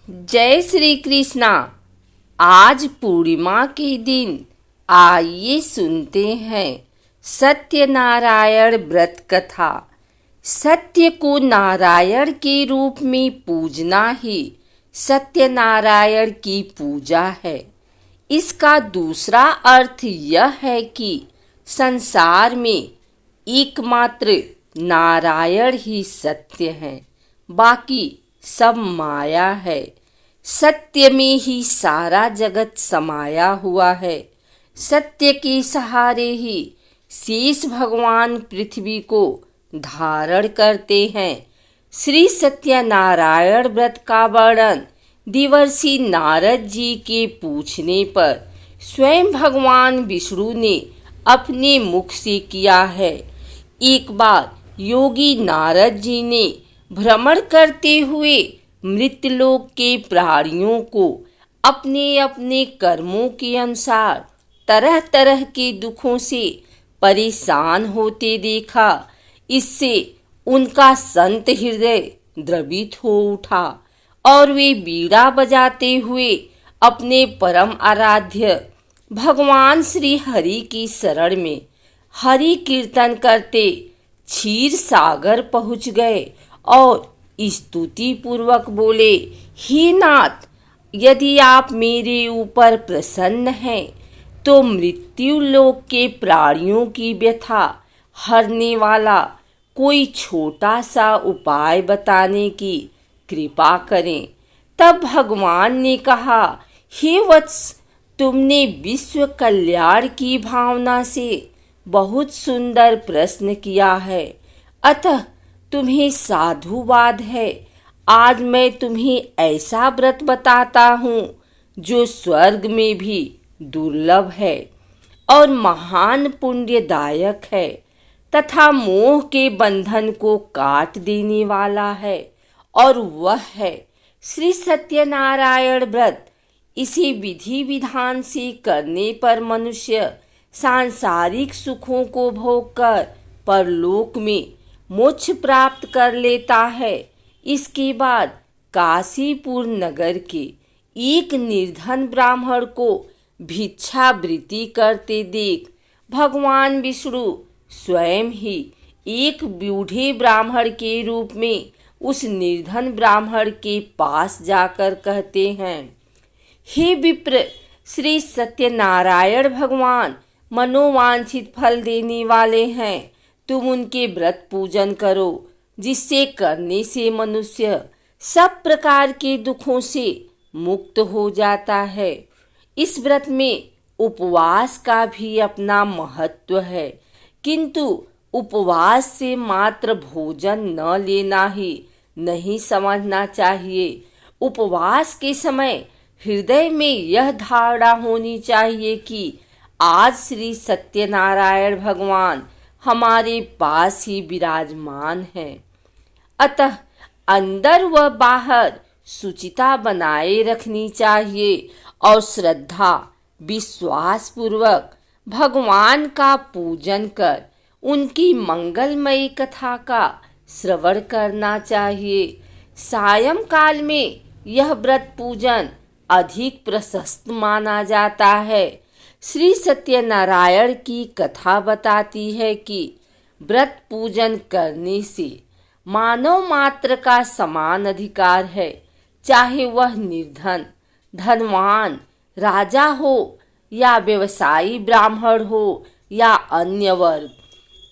जय श्री कृष्णा। आज पूर्णिमा के दिन आइए सुनते हैं सत्यनारायण व्रत कथा। सत्य को नारायण के रूप में पूजना ही सत्यनारायण की पूजा है। इसका दूसरा अर्थ यह है कि संसार में एकमात्र नारायण ही सत्य है, बाकी सब माया है। सत्य में ही सारा जगत समाया हुआ है। सत्य के सहारे ही शेष भगवान पृथ्वी को धारण करते हैं। श्री सत्यनारायण व्रत का वर्णन देवर्षि नारद जी के पूछने पर स्वयं भगवान विष्णु ने अपने मुख से किया है। एक बार योगी नारद जी ने भ्रमण करते हुए मृतलोक के प्राणियों को अपने अपने कर्मों के अनुसार तरह तरह के दुखों से परेशान होते देखा। इससे उनका संत हृदय द्रवित हो उठा और वे बीड़ा बजाते हुए अपने परम आराध्य भगवान श्री हरि की शरण में हरि कीर्तन करते क्षीर सागर पहुँच गए और स्तुति पूर्वक बोले, हे नाथ, यदि आप मेरे ऊपर प्रसन्न हैं तो मृत्यु लोक के प्राणियों की व्यथा हरने वाला कोई छोटा सा उपाय बताने की कृपा करें। तब भगवान ने कहा, हे वत्स, तुमने विश्व कल्याण की भावना से बहुत सुंदर प्रश्न किया है, अतः तुम्हें साधुवाद है। आज मैं तुम्हें ऐसा व्रत बताता हूँ जो स्वर्ग में भी दुर्लभ है और महान पुण्यदायक है तथा मोह के बंधन को काट देने वाला है, और वह है श्री सत्यनारायण व्रत। इसी विधि विधान से करने पर मनुष्य सांसारिक सुखों को भोगकर परलोक में मोक्ष प्राप्त कर लेता है। इसके बाद काशीपुर नगर के एक निर्धन ब्राह्मण को भिक्षावृत्ति करते देख भगवान विष्णु स्वयं ही एक बूढ़े ब्राह्मण के रूप में उस निर्धन ब्राह्मण के पास जाकर कहते हैं, हे विप्र, श्री सत्यनारायण भगवान मनोवांछित फल देने वाले हैं। तुम उनके व्रत पूजन करो, जिससे करने से मनुष्य सब प्रकार के दुखों से मुक्त हो जाता है। इस व्रत में उपवास का भी अपना महत्व है, किंतु उपवास से मात्र भोजन न लेना ही नहीं समझना चाहिए। उपवास के समय हृदय में यह धारणा होनी चाहिए कि आज श्री सत्यनारायण भगवान हमारे पास ही विराजमान है, अतः अंदर व बाहर शुचिता बनाए रखनी चाहिए और श्रद्धा विश्वास पूर्वक भगवान का पूजन कर उनकी मंगलमयी कथा का श्रवण करना चाहिए। सायंकाल में यह व्रत पूजन अधिक प्रशस्त माना जाता है। श्री सत्यनारायण की कथा बताती है कि व्रत पूजन करने से मानव मात्र का समान अधिकार है, चाहे वह निर्धन, धनवान, राजा हो या व्यवसायी ब्राह्मण हो या अन्य वर्ग,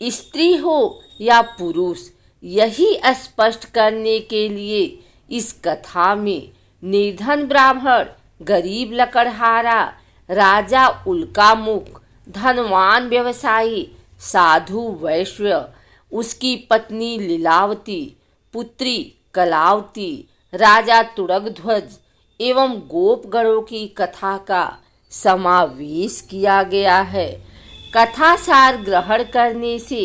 स्त्री हो या पुरुष। यही स्पष्ट करने के लिए इस कथा में निर्धन ब्राह्मण, गरीब लकड़हारा, राजा उल्कामुख, धनवान व्यवसायी, साधु वैश्य, उसकी पत्नी लीलावती, पुत्री कलावती, राजा तुरगध्वज एवं गोपगणों की कथा का समावेश किया गया है। कथा सार ग्रहण करने से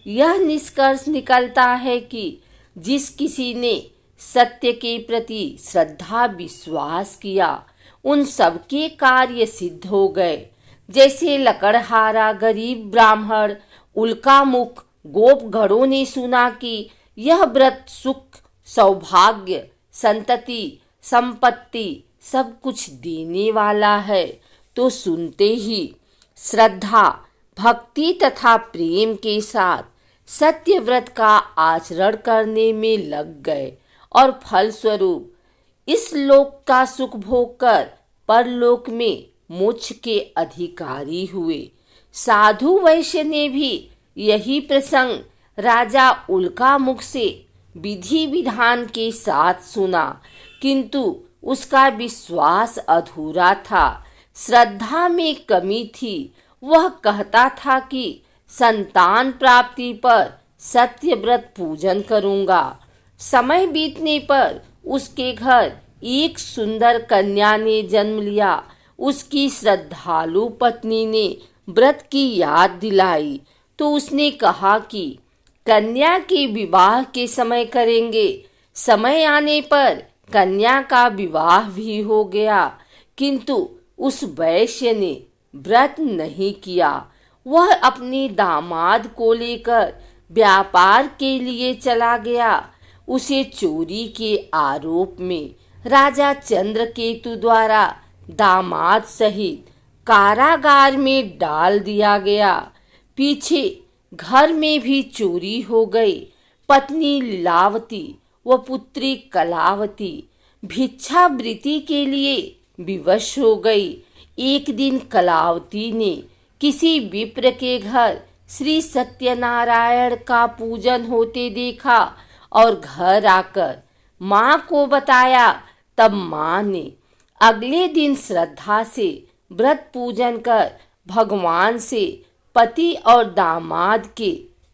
यह निष्कर्ष निकलता है कि जिस किसी ने सत्य के प्रति श्रद्धा विश्वास किया, उन सबके कार्य सिद्ध हो गए। जैसे लकड़हारा गरीब ब्राह्मण, उल्कामुख गोपगणों ने सुना कि यह व्रत सुख, सौभाग्य, संतति, संपत्ति सब कुछ देने वाला है, तो सुनते ही श्रद्धा, भक्ति तथा प्रेम के साथ सत्यव्रत का आचरण करने में लग गए और फलस्वरूप इस लोक का सुख भोग कर परलोक में मोक्ष के अधिकारी हुए। साधु वैश्य ने भी यही प्रसंग राजा उल्का मुख से विधि विधान के साथ सुना, किंतु उसका विश्वास अधूरा था, श्रद्धा में कमी थी। वह कहता था कि संतान प्राप्ति पर सत्यव्रत पूजन करूंगा। समय बीतने पर उसके घर एक सुंदर कन्या ने जन्म लिया। उसकी श्रद्धालु पत्नी ने व्रत की याद दिलाई तो उसने कहा कि कन्या के विवाह के समय करेंगे। समय आने पर कन्या का विवाह भी हो गया, किंतु उस वैश्य ने व्रत नहीं किया। वह अपने दामाद को लेकर व्यापार के लिए चला गया। उसे चोरी के आरोप में राजा चंद्रकेतु द्वारा दामाद सहित कारागार में डाल दिया गया। पीछे घर में भी चोरी हो गई। पत्नी लीलावती व पुत्री कलावती भिक्षावृत्ति के लिए विवश हो गई। एक दिन कलावती ने किसी विप्र के घर श्री सत्यनारायण का पूजन होते देखा और घर आकर माँ को बताया। तब माँ ने अगले दिन श्रद्धा से व्रत पूजन कर भगवान से पति और दामाद के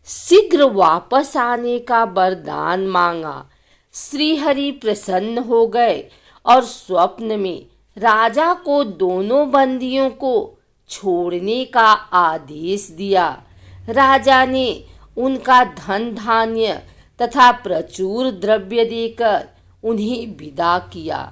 शीघ्र वापस आने का वरदान मांगा। श्रीहरि प्रसन्न हो गए और स्वप्न में राजा को दोनों बंदियों को छोड़ने का आदेश दिया। राजा ने उनका धन धान्य तथा प्रचुर द्रव्य देकर उन्हें विदा किया।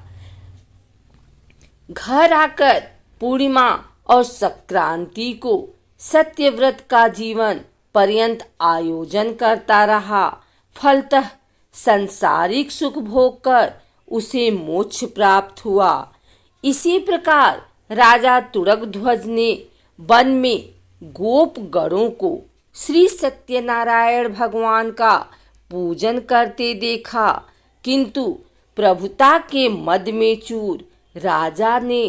घर आकर पूर्णिमा और संक्रांति को सत्यव्रत का जीवन पर्यंत आयोजन करता रहा। फलतः सांसारिक सुख भोग कर उसे मोक्ष प्राप्त हुआ। इसी प्रकार राजा तुरगध्वज ने वन में गोप गणों को श्री सत्यनारायण भगवान का पूजन करते देखा, किंतु प्रभुता के मद में चूर राजा ने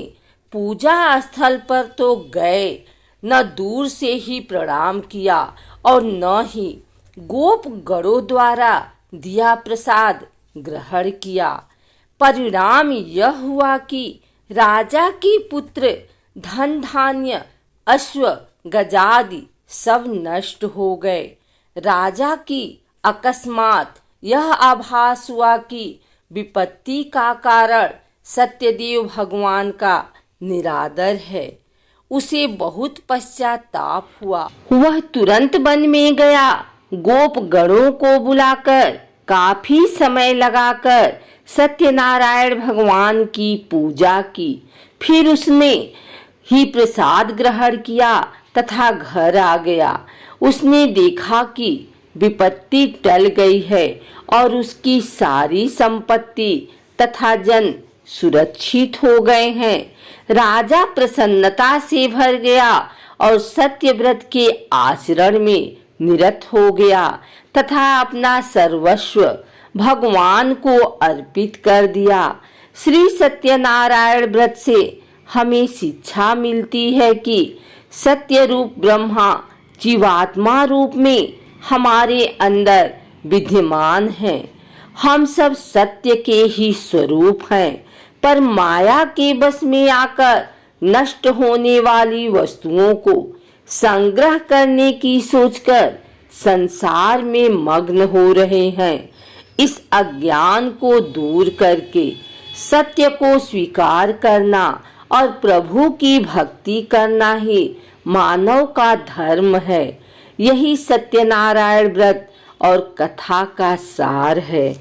पूजा स्थल पर तो गए, न दूर से ही प्रणाम किया और न ही गोप गणों द्वारा दिया प्रसाद ग्रहण किया। परिणाम यह हुआ कि राजा के पुत्र धन धान्य अश्व गजादि सब नष्ट हो गए। राजा की अकस्मात यह आभास हुआ कि विपत्ति का कारण सत्यदेव भगवान का निरादर है। उसे बहुत पश्चाताप हुआ। वह तुरंत वन में गया। गोप गणों को बुलाकर काफी समय लगाकर सत्यनारायण भगवान की पूजा की। फिर उसने ही प्रसाद ग्रहण किया तथा घर आ गया। उसने देखा कि विपत्ति टल गई है और उसकी सारी संपत्ति तथा जन सुरक्षित हो गए हैं। राजा प्रसन्नता से भर गया और सत्यव्रत के आचरण में निरत हो गया तथा अपना सर्वस्व भगवान को अर्पित कर दिया। श्री सत्यनारायण व्रत से हमें शिक्षा मिलती है कि सत्य रूप ब्रह्मा जीवात्मा रूप में हमारे अंदर विद्यमान है। हम सब सत्य के ही स्वरूप हैं, पर माया के बस में आकर नष्ट होने वाली वस्तुओं को संग्रह करने की सोचकर संसार में मग्न हो रहे हैं। इस अज्ञान को दूर करके सत्य को स्वीकार करना और प्रभु की भक्ति करना ही मानव का धर्म है। यही सत्यनारायण व्रत और कथा का सार है।